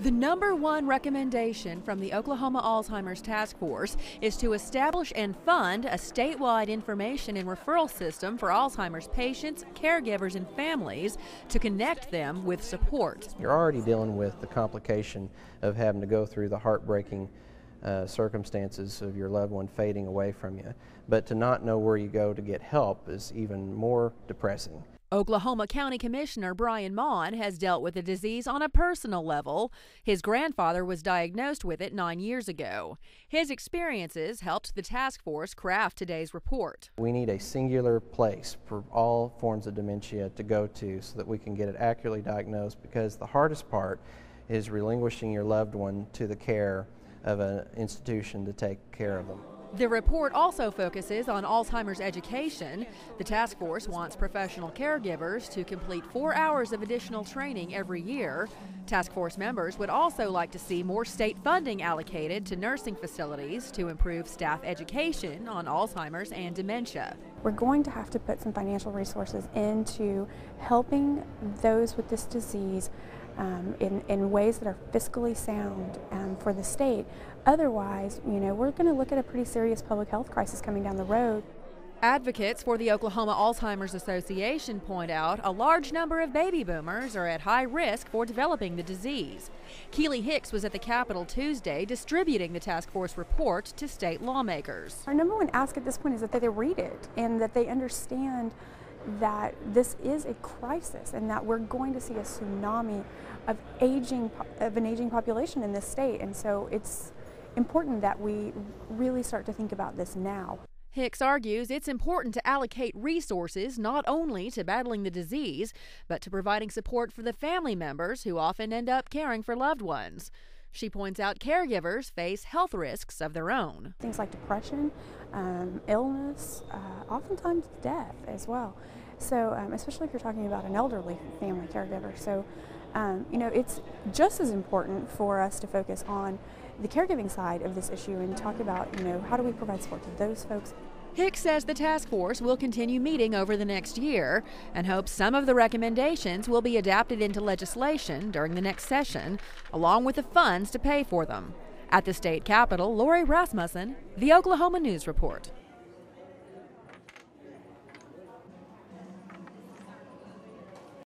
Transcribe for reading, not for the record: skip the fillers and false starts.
The #1 recommendation from the Oklahoma Alzheimer's Task Force is to establish and fund a statewide information and referral system for Alzheimer's patients, caregivers, and families to connect them with support. You're already dealing with the complication of having to go through the heartbreaking circumstances of your loved one fading away from you. But to not know where you go to get help is even more depressing. Oklahoma County Commissioner Brian Maughan has dealt with the disease on a personal level. His grandfather was diagnosed with it 9 years ago. His experiences helped the task force craft today's report. We need a singular place for all forms of dementia to go to so that we can get it accurately diagnosed, because the hardest part is relinquishing your loved one to the care of an institution to take care of them. The report also focuses on Alzheimer's education. The task force wants professional caregivers to complete 4 hours of additional training every year. Task force members would also like to see more state funding allocated to nursing facilities to improve staff education on Alzheimer's and dementia. We're going to have to put some financial resources into helping those with this disease in ways that are fiscally sound for the state. Otherwise, we're going to look at a pretty serious public health crisis coming down the road. Advocates for the Oklahoma Alzheimer's Association point out a large number of baby boomers are at high risk for developing the disease. Keely Hicks was at the Capitol Tuesday distributing the task force report to state lawmakers. Our #1 ask at this point is that they read it and that they understand that this is a crisis and that we're going to see a tsunami of an aging population in this state, and so it's important that we really start to think about this now. Hicks argues it's important to allocate resources not only to battling the disease, but to providing support for the family members who often end up caring for loved ones. She points out caregivers face health risks of their own. Things like depression, illness, oftentimes death as well. So especially if you're talking about an elderly family caregiver. So it's just as important for us to focus on the caregiving side of this issue and talk about, how do we provide support to those folks. Hicks says the task force will continue meeting over the next year and hopes some of the recommendations will be adapted into legislation during the next session, along with the funds to pay for them. At the state capitol, Lori Rasmussen, the Oklahoma News Report.